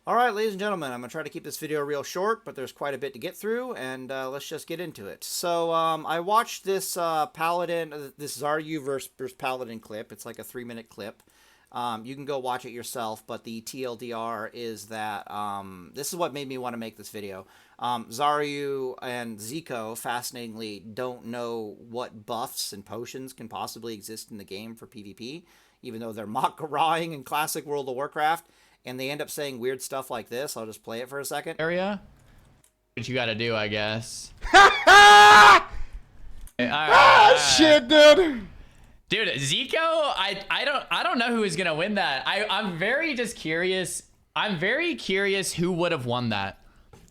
All right, ladies and gentlemen, I'm going to try to keep this video real short, but there's quite a bit to get through, and let's just get into it. So I watched this Paladin, this Zaryu versus Paladin clip. It's like a 3-minute clip. You can go watch it yourself, but the TLDR is that this is what made me want to make this video. Zaryu and Zico, fascinatingly, don't know what buffs and potions can possibly exist in the game for PvP, even though they're mock-garawing in classic World of Warcraft, and they end up saying weird stuff like this. I'll just play it for a second. Area. What you gotta do, I guess. Shit, dude. Dude, Zico, I don't know who is gonna win that. I'm very just curious. I'm very curious who would have won that.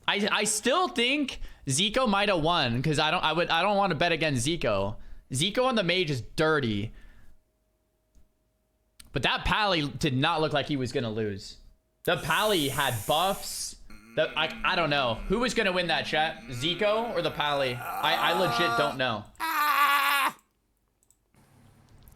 I still think Zico might have won because I don't want to bet against Zico. Zico on the mage is dirty. But that Pally did not look like he was gonna lose. The Pally had buffs. I don't know. Who was gonna win that, chat? Zico or the Pally? I legit don't know.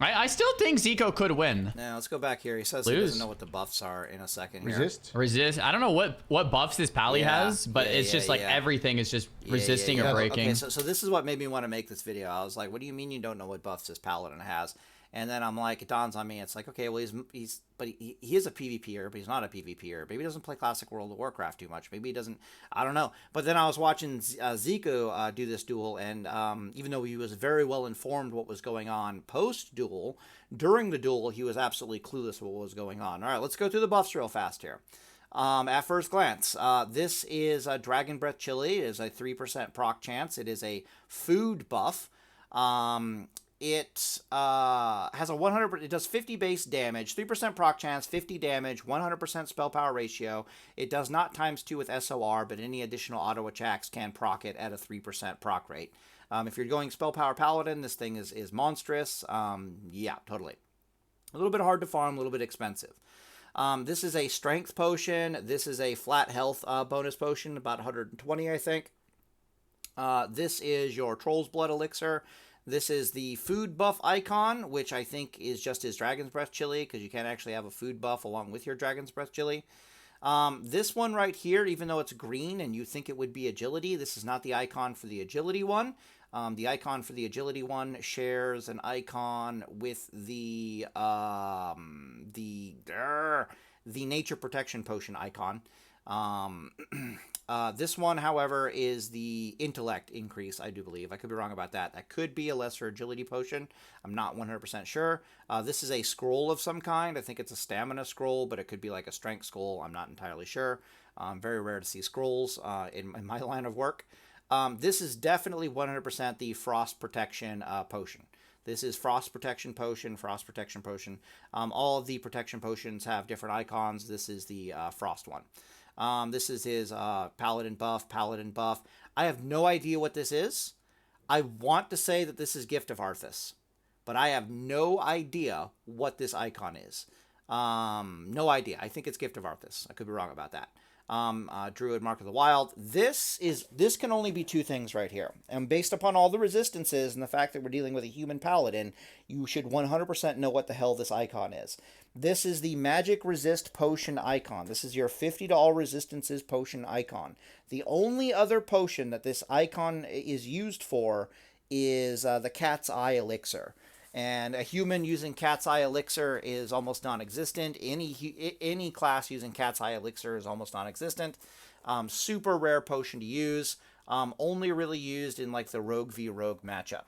I still think Zico could win. Now, let's go back here. He says he doesn't know what the buffs are in a second here. Resist. I don't know what buffs this Pally has, but it's just like everything is just resisting or breaking. Okay, so this is what made me want to make this video. I was like, what do you mean you don't know what buffs this Paladin has? And then I'm like, it dawns on me. It's like, okay, well, he is a PvPer, but he's not a PvPer. Maybe he doesn't play classic World of Warcraft too much. Maybe he doesn't. I don't know. But then I was watching Zico do this duel, and even though he was very well informed what was going on post-duel, during the duel, he was absolutely clueless what was going on. All right, let's go through the buffs real fast here. At first glance, this is Dragon Breath Chili. It is a 3% proc chance. It is a food buff. It has a 100. It does 50 base damage, 3% proc chance, 50 damage, 100% spell power ratio. It does not ×2 with SOR, but any additional auto attacks can proc it at a 3% proc rate. If you're going spell power paladin, this thing is monstrous. Yeah, totally. A little bit hard to farm, a little bit expensive. This is a strength potion. This is a flat health bonus potion, about 120, I think. This is your Troll's Blood Elixir. This is the food buff icon, which I think is just his Dragon's Breath Chili, because you can't actually have a food buff along with your Dragon's Breath Chili. This one right here, even though it's green and you think it would be agility, this is not the icon for the agility one. The icon for the agility one shares an icon with the nature protection potion icon. This one, however, is the intellect increase, I do believe. I could be wrong about that. That could be a lesser agility potion. I'm not 100% sure. This is a scroll of some kind. I think it's a stamina scroll, but it could be like a strength scroll. I'm not entirely sure. Very rare to see scrolls in my line of work. This is definitely 100% the frost protection potion. This is Frost Protection Potion, Frost Protection Potion. All of the protection potions have different icons. This is the Frost one. This is his Paladin buff, Paladin buff. I have no idea what this is. I want to say that this is Gift of Arthas, but I have no idea what this icon is. No idea. I think it's Gift of Arthas. I could be wrong about that. Druid Mark of the Wild. This can only be two things right here. And based upon all the resistances and the fact that we're dealing with a human paladin, you should 100% know what the hell this icon is. This is the Magic Resist Potion icon. This is your 50 to all resistances potion icon. The only other potion that this icon is used for is the Cat's Eye Elixir. And a human using Cat's Eye Elixir is almost non-existent. Any class using Cat's Eye Elixir is almost non-existent. Super rare potion to use. Only really used in like the Rogue v Rogue matchup.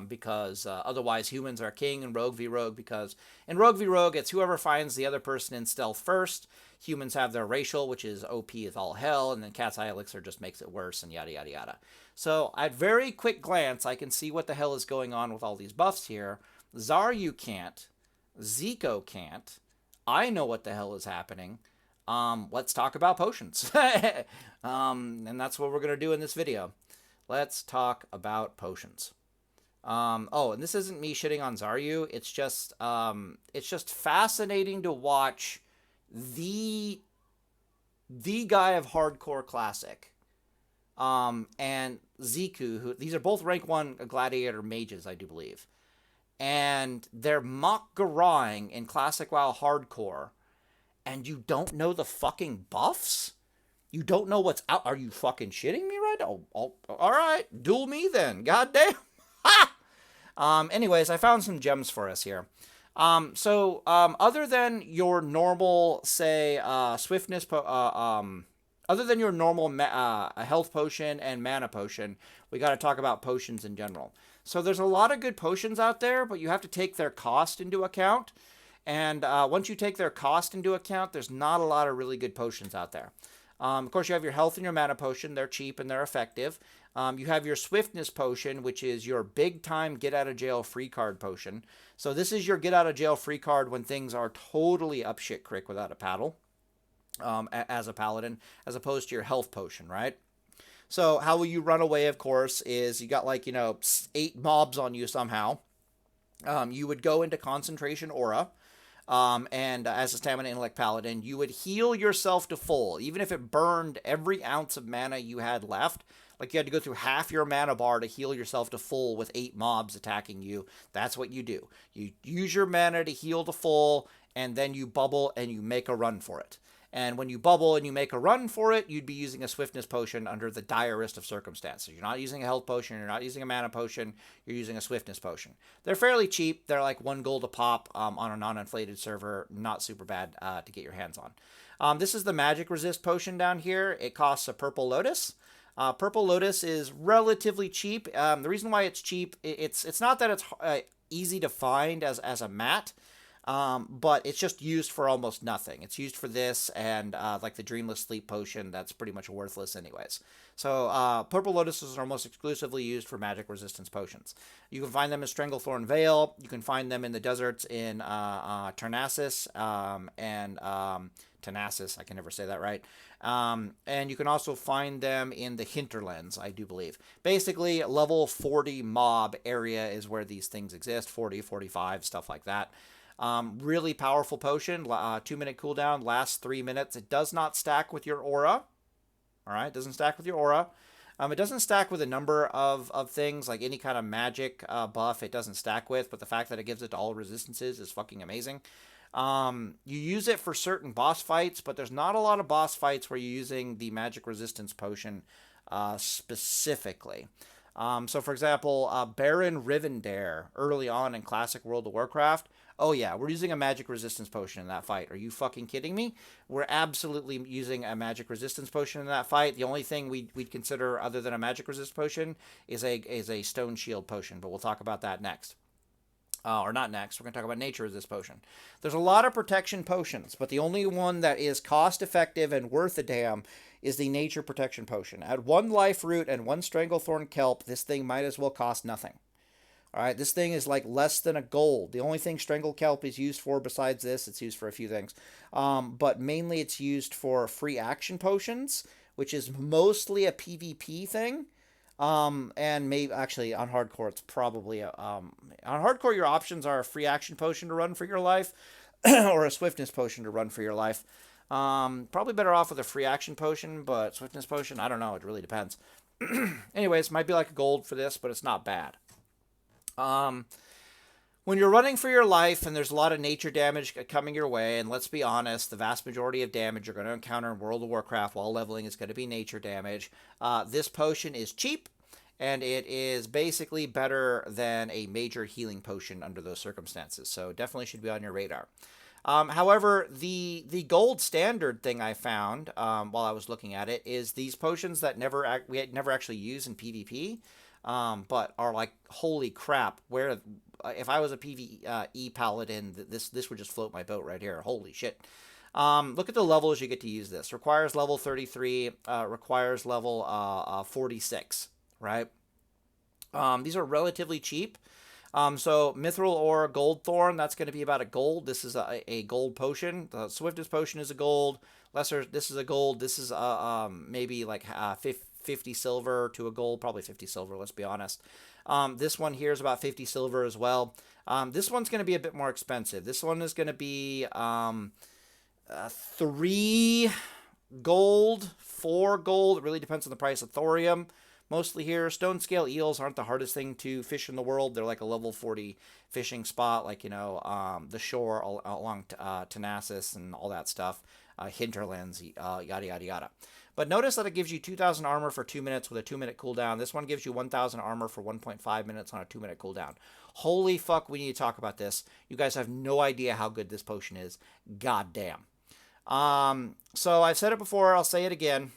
Because otherwise humans are king in Rogue v Rogue, because in Rogue v Rogue it's whoever finds the other person in stealth first. Humans have their racial, which is OP as all hell, and then Cat's Eye Elixir just makes it worse, and yada yada yada. So at very quick glance I can see what the hell is going on with all these buffs here. Zaryu can't. Zico can't. I know what the hell is happening. Let's talk about potions. And that's what we're going to do in this video. Let's talk about potions. Oh, and this isn't me shitting on Zaryu. It's just fascinating to watch the guy of hardcore classic, and Ziku, who these are both rank 1 gladiator mages, I do believe, and they're mock garawing in classic WoW hardcore, and you don't know the fucking buffs? You don't know what's out? Are you fucking shitting me right now? Oh, all right, duel me then. Goddamn. Ha! Anyways, I found some gems for us here. Other than your normal, say, swiftness, other than your normal health potion and mana potion, we got to talk about potions in general. So there's a lot of good potions out there, but you have to take their cost into account. And once you take their cost into account, there's not a lot of really good potions out there. Of course, you have your health and your mana potion. They're cheap and they're effective. You have your swiftness potion, which is your big time get out of jail free card potion. So this is your get out of jail free card when things are totally up shit creek without a paddle, as a paladin, as opposed to your health potion, right? So how will you run away, of course, is you got 8 mobs on you somehow. You would go into concentration aura. And as a stamina intellect paladin, you would heal yourself to full, even if it burned every ounce of mana you had left. Like you had to go through half your mana bar to heal yourself to full with 8 mobs attacking you. That's what you do. You use your mana to heal to full, and then you bubble and you make a run for it. And when you bubble and you make a run for it, you'd be using a swiftness potion under the direst of circumstances. You're not using a health potion. You're not using a mana potion. You're using a swiftness potion. They're fairly cheap. They're like 1 gold a pop on a non-inflated server. Not super bad to get your hands on. This is the magic resist potion down here. It costs a purple lotus. Purple lotus is relatively cheap. The reason why it's cheap, it's not that it's easy to find as a mat. But it's just used for almost nothing. It's used for this and like the Dreamless Sleep Potion. That's pretty much worthless anyways. So Purple Lotuses are most exclusively used for magic resistance potions. You can find them in Stranglethorn Vale. You can find them in the deserts in Tarnassus and Tanasis. I can never say that right. And you can also find them in the Hinterlands, I do believe. Basically, level 40 mob area is where these things exist. 40, 45, stuff like that. Really powerful potion, 2-minute cooldown, lasts 3 minutes. It does not stack with your aura. All right, it doesn't stack with your aura. It doesn't stack with a number of things, like any kind of magic buff it doesn't stack with, but the fact that it gives it to all resistances is fucking amazing. You use it for certain boss fights, but there's not a lot of boss fights where you're using the magic resistance potion specifically. So, for example, Baron Rivendare, early on in Classic World of Warcraft. Oh, yeah, we're using a magic resistance potion in that fight. Are you fucking kidding me? We're absolutely using a magic resistance potion in that fight. The only thing we'd consider other than a magic resist potion is a stone shield potion, but we'll talk about that next. Or not next. We're going to talk about nature resist potion. There's a lot of protection potions, but the only one that is cost effective and worth a damn is the nature protection potion. At 1 life root and 1 stranglethorn kelp, this thing might as well cost nothing. All right, this thing is like less than a gold. The only thing strangle kelp is used for besides this, it's used for a few things. But mainly it's used for free action potions, which is mostly a PvP thing. And maybe actually on hardcore, it's probably on hardcore, your options are a free action potion to run for your life or a swiftness potion to run for your life. Probably better off with a free action potion, but swiftness potion, I don't know. It really depends. Anyways, might be like a gold for this, but it's not bad. When you're running for your life and there's a lot of nature damage coming your way, and let's be honest, the vast majority of damage you're going to encounter in World of Warcraft while leveling is going to be nature damage. This potion is cheap, and it is basically better than a major healing potion under those circumstances, so definitely should be on your radar. However, the gold standard thing I found while I was looking at it is these potions that we had never actually used in PvP. But are like, holy crap, where if I was a PvE paladin, this would just float my boat right here. Holy shit. Look at the levels you get to use this. Requires level 33, requires level 46, right? These are relatively cheap. So Mithril Ore Gold Thorn, that's going to be about a gold. This is a gold potion. The Swiftest potion is a gold. This is a gold. This is maybe like 50 silver to a gold, probably 50 silver, let's be honest. This one here is about 50 silver as well. This one's going to be a bit more expensive. This one is going to be 3 gold, 4 gold. It really depends on the price of thorium. mostly here. Stone scale eels aren't the hardest thing to fish in the world. They're like a level 40 fishing spot, like, the shore along Tanasis and all that stuff, hinterlands, yada, yada, yada. But notice that it gives you 2,000 armor for 2 minutes with a 2-minute cooldown. This one gives you 1,000 armor for 1.5 minutes on a 2-minute cooldown. Holy fuck, we need to talk about this. You guys have no idea how good this potion is. God damn. So I've said it before, I'll say it again.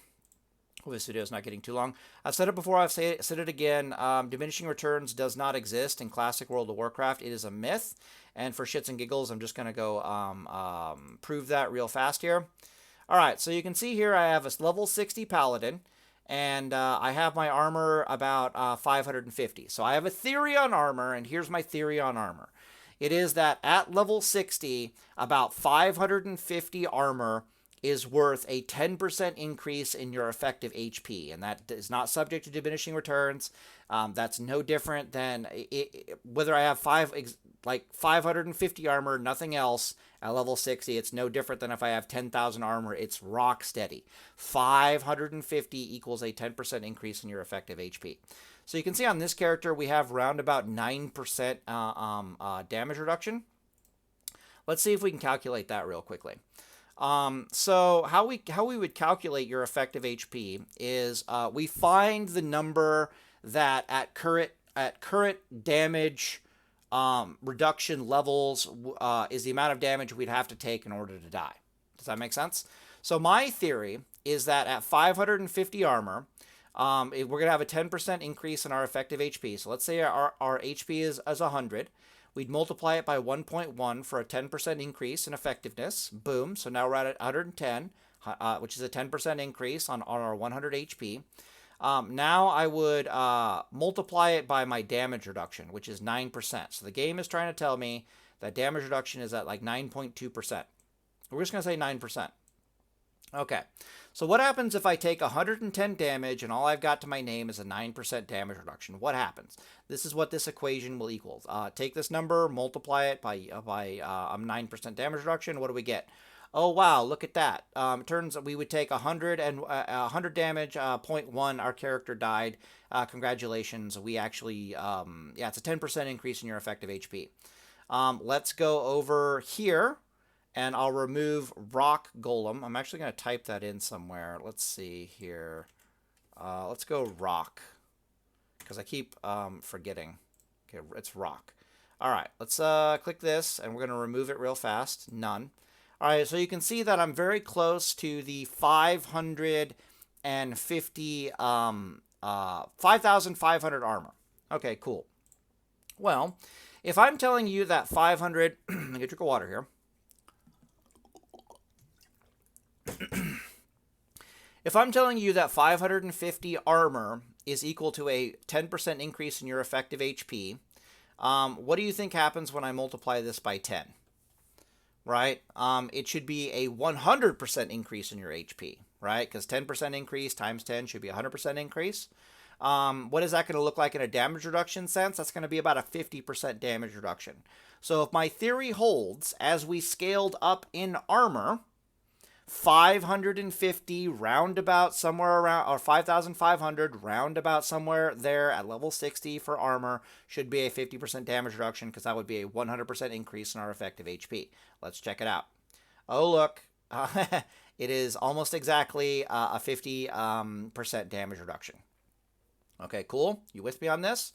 Hope this video is not getting too long. I've said it before, I've said it again. Diminishing returns does not exist in Classic World of Warcraft. It is a myth. And for shits and giggles, I'm just going to go prove that real fast here. All right, so you can see here I have a level 60 Paladin, and I have my armor about 550. So I have a theory on armor, and here's my theory on armor. It is that at level 60, about 550 armor is worth a 10% increase in your effective HP, and that is not subject to diminishing returns. That's no different than whether I have 550 armor, nothing else at level 60. It's no different than if I have 10,000 armor. It's rock steady. 550 equals a 10% increase in your effective HP. So you can see on this character we have round about 9% damage reduction. Let's see if we can calculate that real quickly. So how we would calculate your effective HP is we find the number that at current damage reduction levels is the amount of damage we'd have to take in order to die. Does that make sense? So my theory is that at 550 armor, we're going to have a 10% increase in our effective HP. So let's say our HP is 100. We'd multiply it by 1.1 for a 10% increase in effectiveness. Boom. So now we're at 110, which is a 10% increase on our 100 HP. Now I would multiply it by my damage reduction, which is 9%. So the game is trying to tell me that damage reduction is at like 9.2%. We're just going to say 9%. Okay, so what happens if I take 110 damage and all I've got to my name is a 9% damage reduction? What happens? This is what this equation will equal. Take this number, multiply it by 9% damage reduction. What do we get? Oh, wow, look at that. It turns out we would take 100 damage, 0.1, our character died. Congratulations, we actually, it's a 10% increase in your effective HP. Let's go over here. And I'll remove Rock Golem. I'm actually going to type that in somewhere. Let's see here. Let's go Rock, because I keep forgetting. Okay, it's Rock. All right, let's click this, and we're going to remove it real fast. None. All right, so you can see that I'm very close to the 5,500 armor. Okay, cool. Well, if I'm telling you that 500... let me get a drink of water here. If I'm telling you that 550 armor is equal to a 10% increase in your effective HP, what do you think happens when I multiply this by 10? Right? It should be a 100% increase in your HP, right? Because 10% increase times 10 should be a 100% increase. What is that going to look like in a damage reduction sense? That's going to be about a 50% damage reduction. So if my theory holds, as we scaled up in armor, 550 roundabout somewhere around, or 5,500 roundabout somewhere there at level 60 for armor should be a 50% damage reduction, because that would be a 100% increase in our effective HP. Let's check it out. Oh, look. It is almost exactly a 50% damage reduction. Okay, cool. You with me on this?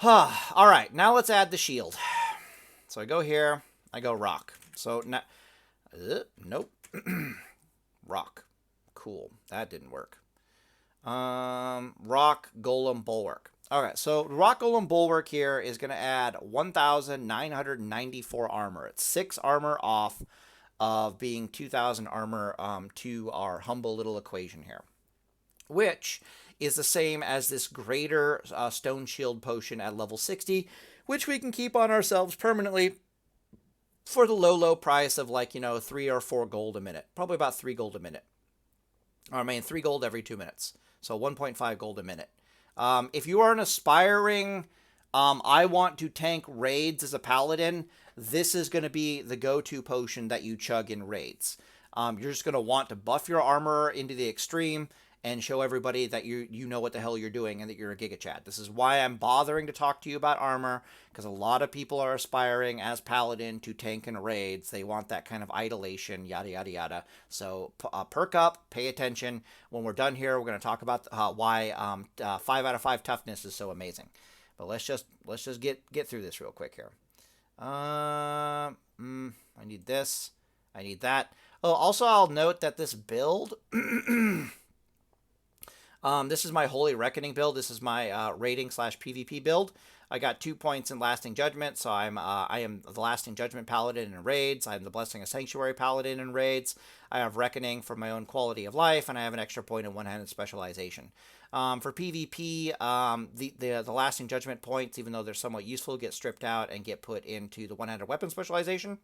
All right, now let's add the shield. So I go here, I go Rock. So now... nope. Rock. Cool. That didn't work. Rock Golem Bulwark. Alright, so Rock Golem Bulwark here is going to add 1,994 armor. It's 6 armor off of being 2,000 armor to our humble little equation here, which is the same as this greater Stone Shield potion at level 60, which we can keep on ourselves permanently for the low price of 3 or 4 gold a minute. Probably about 3 gold a minute. Or 3 gold every 2 minutes. So 1.5 gold a minute. If you are an aspiring, I want to tank raids as a paladin, this is going to be the go-to potion that you chug in raids. You're just going to want to buff your armor into the extreme, and show everybody that you know what the hell you're doing and that you're a Giga Chad. This is why I'm bothering to talk to you about armor, because a lot of people are aspiring as Paladin to tank in raids. They want that kind of idolation, yada, yada, yada. So perk up, pay attention. When we're done here, we're going to talk about why 5 out of 5 toughness is so amazing. But let's just get through this real quick here. I need this. I need that. Oh, also, I'll note that this build, this is my Holy Reckoning build. This is my raiding / PvP build. I got 2 points in Lasting Judgment, so I am the Lasting Judgment Paladin in raids. I am the Blessing of Sanctuary Paladin in raids. I have Reckoning for my own quality of life, and I have an extra point in one-handed specialization. For PvP, the Lasting Judgment points, even though they're somewhat useful, get stripped out and get put into the one-handed weapon specialization.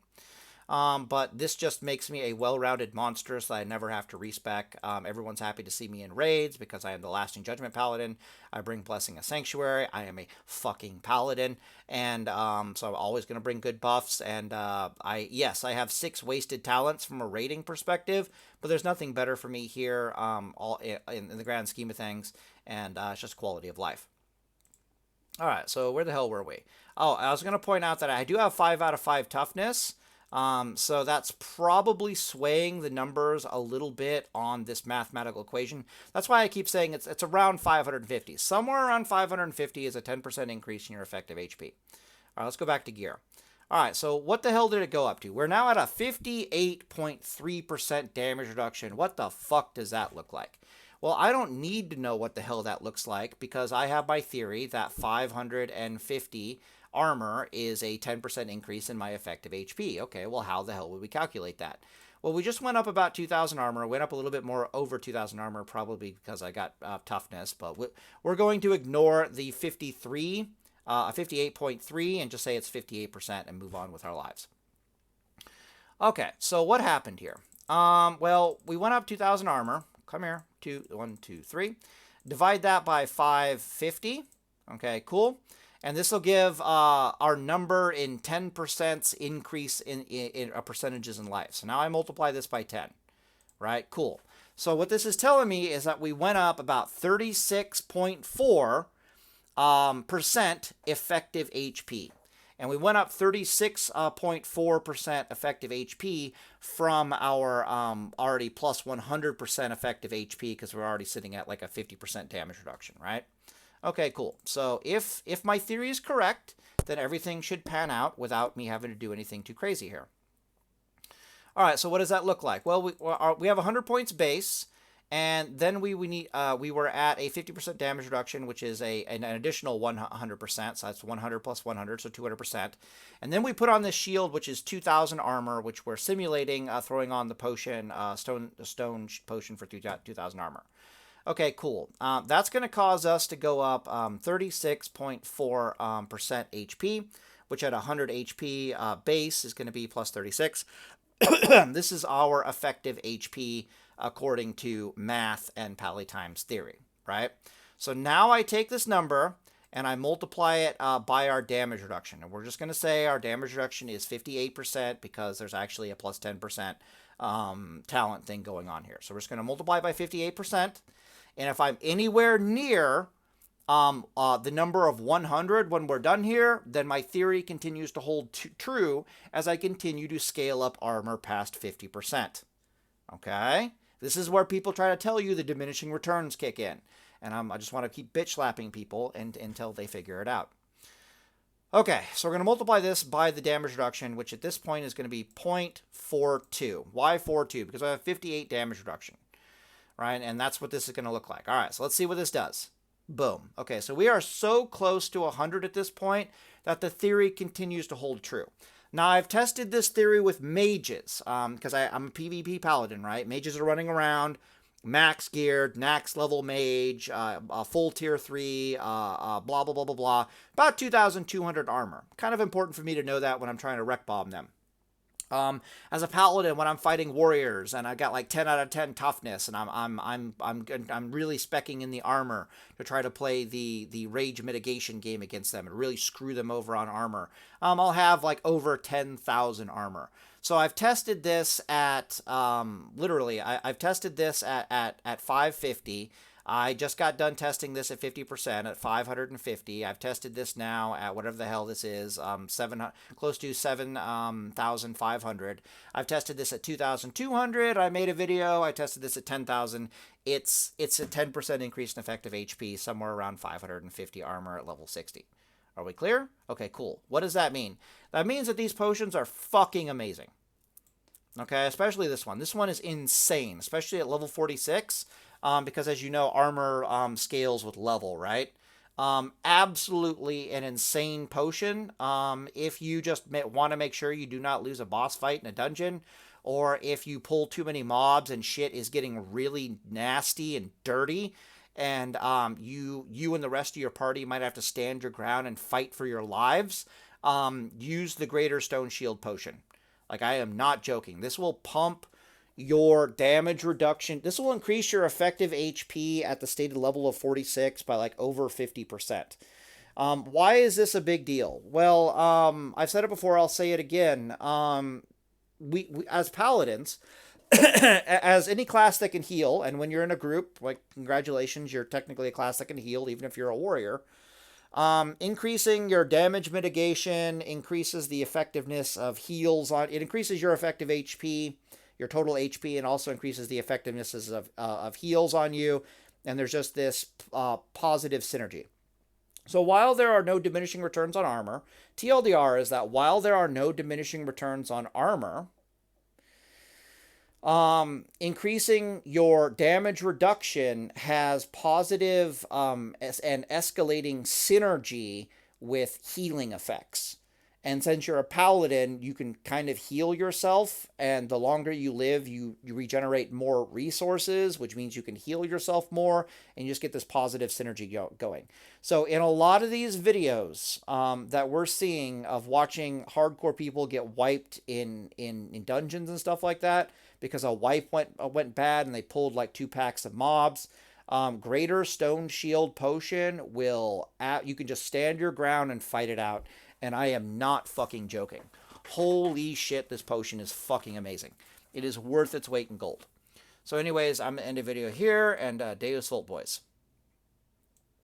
But this just makes me a well-rounded monster, so I never have to respec. Everyone's happy to see me in raids because I am the Lasting Judgment Paladin. I bring Blessing of Sanctuary. I am a fucking Paladin, and so I'm always going to bring good buffs. And I have 6 wasted talents from a raiding perspective, but there's nothing better for me here, all in the grand scheme of things, and it's just quality of life. All right, so where the hell were we? Oh, I was going to point out that I do have 5 out of 5 toughness. So that's probably swaying the numbers a little bit on this mathematical equation. That's why I keep saying it's around 550. Somewhere around 550 is a 10% increase in your effective HP. All right, let's go back to gear. All right, so what the hell did it go up to? We're now at a 58.3% damage reduction. What the fuck does that look like? Well, I don't need to know what the hell that looks like because I have my theory that 550 armor is a 10% increase in my effective HP. Okay, well, how the hell would we calculate that? Well, we just went up about 2,000 armor. Went up a little bit more, over 2,000 armor, probably because I got toughness. But we're going to ignore the 58.3, and just say it's 58% and move on with our lives. Okay, so what happened here? Well, we went up 2,000 armor. Come here. 1, 2, 3. Divide that by 550. Okay, cool. And this will give our number in 10% increase in percentages in life. So now I multiply this by 10, right? Cool. So what this is telling me is that we went up about 36.4% effective HP. And we went up 36.4% effective HP from our already plus 100% effective HP because we're already sitting at like a 50% damage reduction, right? Okay, cool. So if my theory is correct, then everything should pan out without me having to do anything too crazy here. All right, so what does that look like? Well, we have 100 points base, and then we were at a 50% damage reduction, which is an additional 100%. So that's 100 plus 100, so 200%. And then we put on this shield, which is 2,000 armor, which we're simulating throwing on the potion, stone potion for 2,000 armor. Okay, cool. That's going to cause us to go up 36.4% HP, which at 100 HP base is going to be plus 36. This is our effective HP according to math and Palatime's theory, right? So now I take this number and I multiply it by our damage reduction. And we're just going to say our damage reduction is 58% because there's actually a plus 10% talent thing going on here. So we're just going to multiply by 58%. And if I'm anywhere near the number of 100 when we're done here, then my theory continues to hold true as I continue to scale up armor past 50%. Okay? This is where people try to tell you the diminishing returns kick in. And I just want to keep bitch slapping people until they figure it out. Okay, so we're going to multiply this by the damage reduction, which at this point is going to be 0.42. Why 42? Because I have 58 damage reduction. Right, and that's what this is going to look like. All right, so let's see what this does. Boom. Okay, so we are so close to 100 at this point that the theory continues to hold true. Now, I've tested this theory with mages, because I'm a PvP paladin, right? Mages are running around, max geared, max level mage, full tier 3, blah, blah, blah, blah, blah. About 2,200 armor. Kind of important for me to know that when I'm trying to wreck bomb them. As a paladin, when I'm fighting warriors and I got like 10 out of 10 toughness, and I'm really specking in the armor to try to play the rage mitigation game against them and really screw them over on armor. I'll have like over 10,000 armor. So I've tested this at literally. I've tested this at 550. I just got done testing this at 50% at 550. I've tested this now at whatever the hell this is, close to 7,500. I've tested this at 2,200. I made a video. I tested this at 10,000. It's a 10% increase in effective HP, somewhere around 550 armor at level 60. Are we clear? Okay, cool. What does that mean? That means that these potions are fucking amazing. Okay, especially this one. This one is insane, especially at level 46. Because as you know, armor scales with level, right? Absolutely an insane potion. If you just want to make sure you do not lose a boss fight in a dungeon, or if you pull too many mobs and shit is getting really nasty and dirty, and you and the rest of your party might have to stand your ground and fight for your lives, use the Greater Stone Shield potion. Like, I am not joking. This will pump your damage reduction. This will increase your effective HP at the stated level of 46 by like over 50%. Why is this a big deal? Well, I've said it before, I'll say it again. We as paladins, as any class that can heal, and when you're in a group, like, congratulations, you're technically a class that can heal, even if you're a warrior. Increasing your damage mitigation increases the effectiveness of heals on. It increases your effective HP, your total HP, and also increases the effectiveness of heals on you. And there's just this positive synergy. So while there are no diminishing returns on armor, TLDR is that while there are no diminishing returns on armor, increasing your damage reduction has positive and escalating synergy with healing effects. And since you're a paladin, you can kind of heal yourself, and the longer you live, you regenerate more resources, which means you can heal yourself more, and you just get this positive synergy going. So in a lot of these videos that we're seeing of watching hardcore people get wiped in dungeons and stuff like that, because a wipe went bad and they pulled like 2 packs of mobs, Greater Stone Shield potion will, you can just stand your ground and fight it out. And I am not fucking joking. Holy shit, this potion is fucking amazing. It is worth its weight in gold. So anyways, I'm going to end the video here, and Deus Volt, boys.